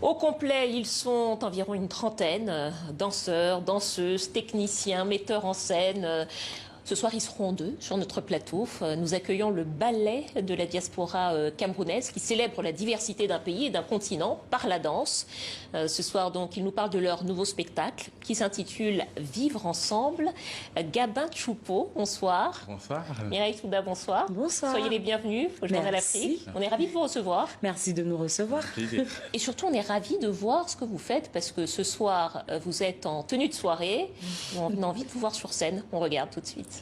Au complet, ils sont environ une trentaine, danseurs, danseuses, techniciens, metteurs en scène. Ce soir, ils seront deux sur notre plateau. Nous accueillons le ballet de la diaspora camerounaise qui célèbre la diversité d'un pays et d'un continent par la danse. Ce soir, donc, ils nous parlent de leur nouveau spectacle qui s'intitule Vivre ensemble. Gabin Choupo, bonsoir. Bonsoir. Mireille Souda, bonsoir. Bonsoir. Soyez les bienvenus au Journal Afrique. On est ravis de vous recevoir. Merci de nous recevoir. Et surtout, on est ravis de voir ce que vous faites parce que ce soir, vous êtes en tenue de soirée. On a envie de vous voir sur scène. On regarde tout de suite.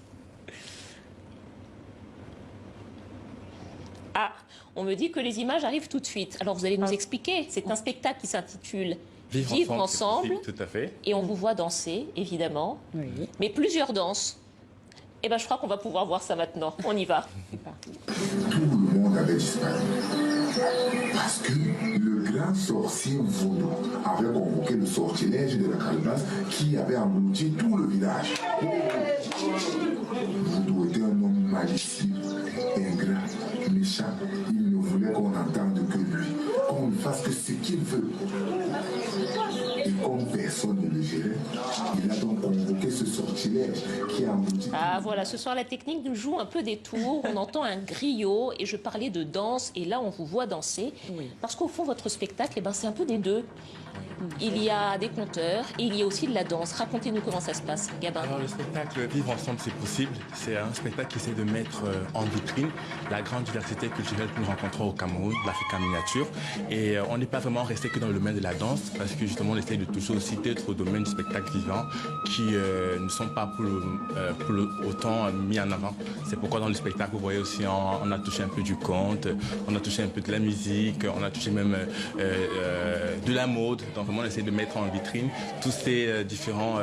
Ah, on me dit que les images arrivent tout de suite. Alors vous allez nous expliquer. C'est un spectacle qui s'intitule Vivre ensemble. Tout à fait. Et on vous voit danser, évidemment. Oui. Mais plusieurs danses. Eh bien, je crois qu'on va pouvoir voir ça maintenant. On y va. Tout le monde avait disparu. Parce que le grand sorcier Voodoo avait convoqué le sortilège de la calebasse qui avait englouti tout le village. Voodoo était un homme malicieux, ingrat, méchant. Il ne voulait qu'on n'entende que lui, qu'on ne fasse que ce qu'il veut. Et comme personne ne le gérait, il a donc convoqué ce sortilège qui a englouti. Ah voilà, ce soir la technique nous joue un peu des tours, on entend un griot et je parlais de danse et là on vous voit danser. Oui. Parce qu'au fond votre spectacle, eh ben, c'est un peu des deux. Il y a des conteurs et il y a aussi de la danse. Racontez-nous comment ça se passe, Gabin. Alors le spectacle Vivre ensemble c'est possible, c'est un spectacle qui essaie de mettre en vitrine la grande diversité culturelle que nous rencontrons au Cameroun, l'Afrique en miniature. Et on n'est pas vraiment resté que dans le domaine de la danse parce que justement on essaie de toucher aussi d'autres domaines du spectacle vivant qui ne sont pas autant mis en avant. C'est pourquoi dans le spectacle vous voyez aussi on a touché un peu du conte, on a touché un peu de la musique, on a touché même de la mode. Donc vraiment on essaie de mettre en vitrine tous ces différents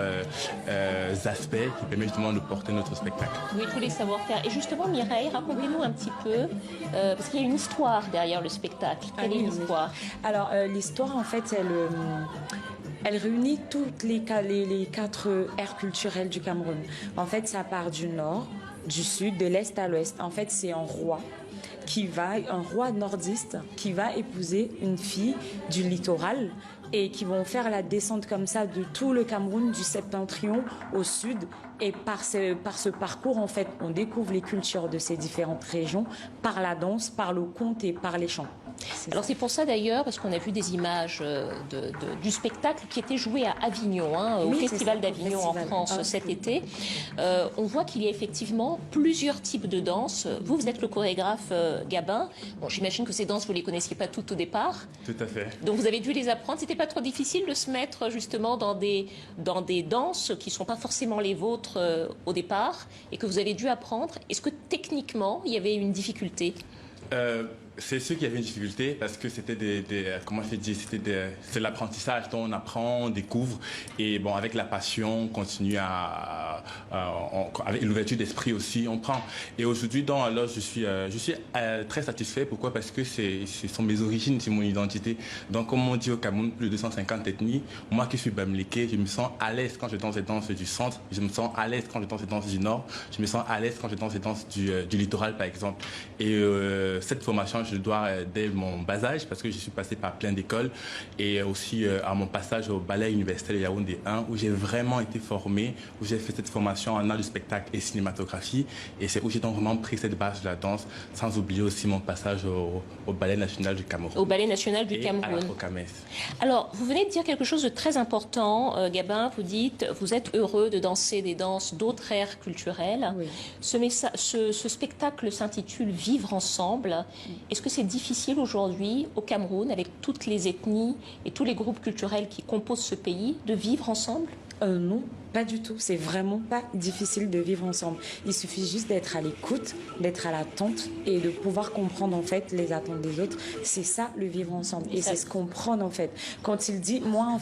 aspects qui permettent justement de porter notre spectacle. Oui, tous les savoir-faire. Et justement, Mireille, racontez-nous un petit peu, parce qu'il y a une histoire derrière le spectacle. Quelle est l'histoire? Alors, l'histoire, en fait, elle réunit toutes les quatre aires culturelles du Cameroun. En fait, ça part du nord, du sud, de l'est à l'ouest. En fait, c'est un roi nordiste qui va épouser une fille du littoral et qui vont faire la descente comme ça de tout le Cameroun, du septentrion au sud. Et par ce parcours, en fait, on découvre les cultures de ces différentes régions par la danse, par le conte et par les chants. Alors c'est pour ça d'ailleurs, parce qu'on a vu des images du spectacle qui était joué à Avignon, au Festival d'Avignon en France cet été. On voit qu'il y a effectivement plusieurs types de danses. Vous êtes le chorégraphe Gabin. Bon, j'imagine que ces danses, vous ne les connaissiez pas toutes au départ. Tout à fait. Donc vous avez dû les apprendre. C'était pas trop difficile de se mettre justement dans des danses qui ne sont pas forcément les vôtres au départ et que vous avez dû apprendre. Est-ce que techniquement, il y avait une difficulté? C'est sûr qu'il y avait une difficulté parce que c'était comment je dis, c'est l'apprentissage dont on apprend, on découvre et bon avec la passion, on continue avec l'ouverture d'esprit aussi, on prend. Et aujourd'hui alors je suis très satisfait. Pourquoi? Parce que ce sont mes origines, c'est mon identité. Donc comme on dit au Cameroun, plus de 250 ethnies. Moi qui suis bamileke, je me sens à l'aise quand je danse les danses du centre, je me sens à l'aise quand je danse les danses du nord, je me sens à l'aise quand je danse les danses du littoral par exemple. Et cette formation je le dois dès mon bas âge parce que je suis passé par plein d'écoles et aussi à mon passage au ballet universitaire de Yaoundé 1 où j'ai vraiment été formé, où j'ai fait cette formation en art du spectacle et cinématographie et c'est où j'ai donc vraiment pris cette base de la danse sans oublier aussi mon passage au ballet national du Cameroun. Au ballet national du Cameroun. À l'Afro-Camès. Alors, vous venez de dire quelque chose de très important, Gabin. Vous dites, vous êtes heureux de danser des danses d'autres aires culturelles. Oui. Ce spectacle s'intitule Vivre ensemble. Est-ce que c'est difficile aujourd'hui au Cameroun, avec toutes les ethnies et tous les groupes culturels qui composent ce pays, de vivre ensemble? Non, pas du tout. C'est vraiment pas difficile de vivre ensemble. Il suffit juste d'être à l'écoute, d'être à l'attente et de pouvoir comprendre en fait les attentes des autres. C'est ça le vivre ensemble et c'est se comprendre en fait. Quand il dit, moi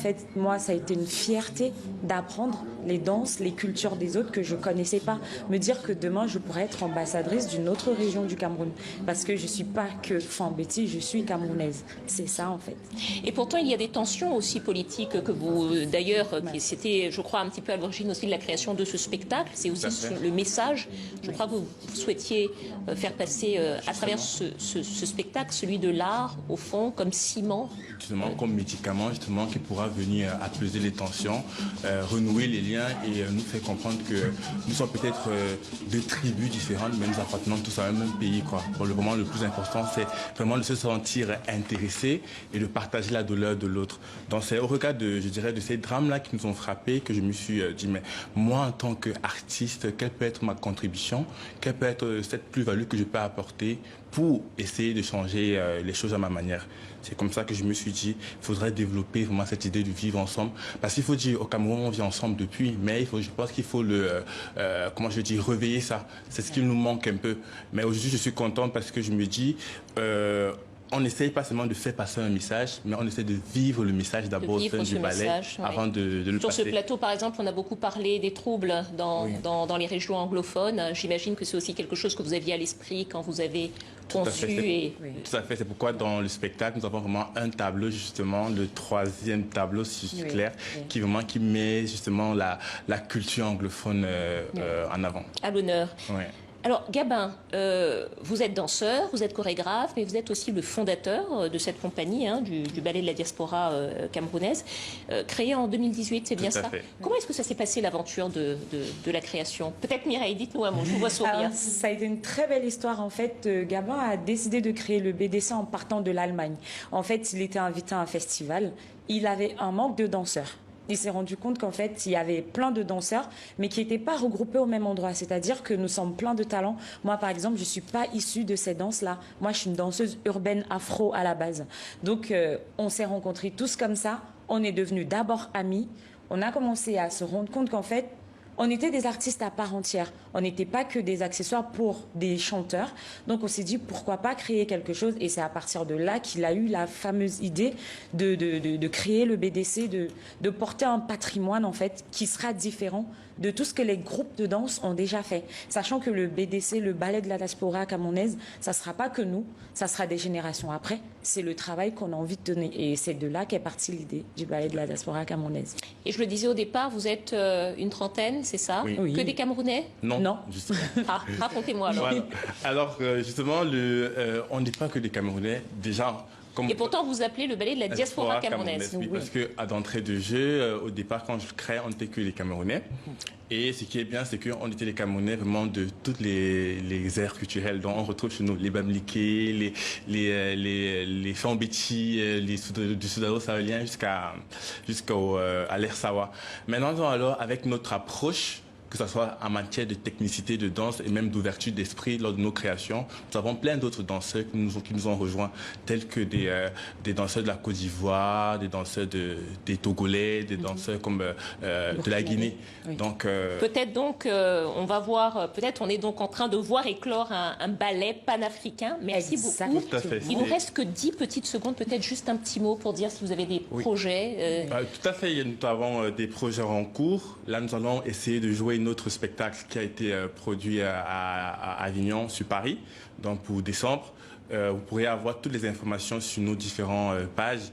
ça a été une fierté d'apprendre les danses, les cultures des autres que je connaissais pas. Me dire que demain je pourrais être ambassadrice d'une autre région du Cameroun parce que je suis pas que Fambeti, je suis camerounaise. C'est ça en fait. Et pourtant il y a des tensions aussi politiques que vous, d'ailleurs, c'était je crois un petit peu à l'origine aussi de la création de ce spectacle. C'est aussi le message, je crois que vous souhaitiez faire passer à travers ce spectacle, celui de l'art, au fond, comme ciment. Justement, comme médicament, justement, qui pourra venir apaiser les tensions, renouer les liens et nous faire comprendre que nous sommes peut-être deux tribus différentes, mais nous appartenons tous à un même pays, quoi. Bon, vraiment, le plus important, c'est vraiment de se sentir intéressé et de partager la douleur de l'autre. Donc, c'est au regard de, je dirais, de ces drames-là qui nous ont frappés que je me suis dit, mais moi, en tant qu'artiste, quelle peut être ma contribution? Quelle peut être cette plus-value que je peux apporter pour essayer de changer les choses à ma manière? C'est comme ça que je me suis dit, il faudrait développer vraiment cette idée de vivre ensemble. Parce qu'il faut dire, au Cameroun, on vit ensemble depuis, mais je pense qu'il faut réveiller ça. C'est ce qui nous manque un peu. Mais aujourd'hui, je suis content parce que je me dis, on n'essaye pas seulement de faire passer un message, mais on essaie de vivre le message d'abord au sein du ballet avant de le passer. Sur ce plateau, par exemple, on a beaucoup parlé des troubles dans les régions anglophones. J'imagine que c'est aussi quelque chose que vous aviez à l'esprit quand vous avez conçu. Tout à fait, c'est pourquoi dans le spectacle, nous avons vraiment un tableau, justement, le 3e tableau, si je suis clair, qui met justement la culture anglophone en avant. À l'honneur. Oui. Alors, Gabin, vous êtes danseur, vous êtes chorégraphe, mais vous êtes aussi le fondateur de cette compagnie, du ballet de la diaspora camerounaise, créée en 2018, c'est bien ça? Comment est-ce que ça s'est passé, l'aventure de la création? Peut-être Mireille, dites-nous un mot, je vous vois sourire. Alors, ça a été une très belle histoire. En fait, Gabin a décidé de créer le BDC en partant de l'Allemagne. En fait, il était invité à un festival. Il avait un manque de danseurs. Il s'est rendu compte qu'en fait, il y avait plein de danseurs, mais qui n'étaient pas regroupés au même endroit. C'est-à-dire que nous sommes plein de talents. Moi, par exemple, je ne suis pas issue de ces danses-là. Moi, je suis une danseuse urbaine afro à la base. Donc, on s'est rencontrés tous comme ça. On est devenus d'abord amis. On a commencé à se rendre compte qu'en fait, on était des artistes à part entière. On n'était pas que des accessoires pour des chanteurs. Donc, on s'est dit, pourquoi pas créer quelque chose? Et c'est à partir de là qu'il a eu la fameuse idée de créer le BDC, de porter un patrimoine, en fait, qui sera différent de tout ce que les groupes de danse ont déjà fait. Sachant que le BDC, le ballet de la diaspora camerounaise, ça ne sera pas que nous, ça sera des générations après. C'est le travail qu'on a envie de donner. Et c'est de là qu'est partie l'idée du ballet de la diaspora camerounaise. Et je le disais au départ, vous êtes une trentaine, c'est ça? Oui. Que des Camerounais? Non. Justement. Ah, racontez-moi alors. Voilà. Alors, justement, on n'est pas que des Camerounais. Déjà, et pourtant, vous appelez le ballet de la diaspora camerounaise. Oui, parce qu'à d'entrée de jeu, au départ, quand je crée, on n'était que les Camerounais. Et ce qui est bien, c'est qu'on était les Camerounais vraiment de toutes les aires culturelles. Donc, on retrouve chez nous les Bamliké, les Fambéti, du Soudano sahélien jusqu'à l'Air Sawa. Maintenant, alors, avec notre approche, que ce soit en matière de technicité de danse et même d'ouverture d'esprit lors de nos créations. Nous avons plein d'autres danseurs qui nous ont rejoints, tels que des danseurs de la Côte d'Ivoire, des danseurs des Togolais, des danseurs comme de la Guinée. Oui. Donc, peut-être donc, on va voir, peut-être on est donc en train de voir éclore un ballet panafricain. Merci beaucoup. Tout à fait. Il nous reste que 10 petites secondes, peut-être juste un petit mot pour dire si vous avez des projets. Tout à fait, nous avons des projets en cours. Là, nous allons essayer de jouer notre spectacle qui a été produit à Avignon, sur Paris, donc pour décembre. Vous pourrez avoir toutes les informations sur nos différentes pages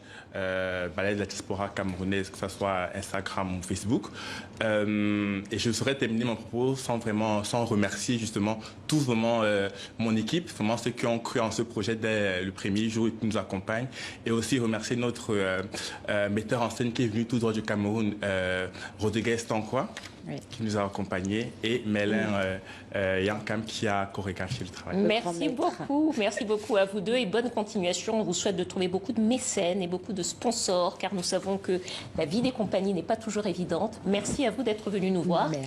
ballet de la diaspora camerounaise, que ce soit Instagram ou Facebook. Et je saurais terminer mon propos sans remercier justement mon équipe, vraiment ceux qui ont cru en ce projet dès le premier jour et qui nous accompagnent, et aussi remercier notre metteur en scène qui est venu tout droit du Cameroun, Rodriguez Tankwa, qui nous a accompagnés, et Mélin Yankam qui a chorégraphié le travail. Merci beaucoup à vous deux et bonne continuation. On vous souhaite de trouver beaucoup de mécènes et beaucoup de sponsors, car nous savons que la vie des compagnies n'est pas toujours évidente. Merci à vous d'être venus nous voir. Merci.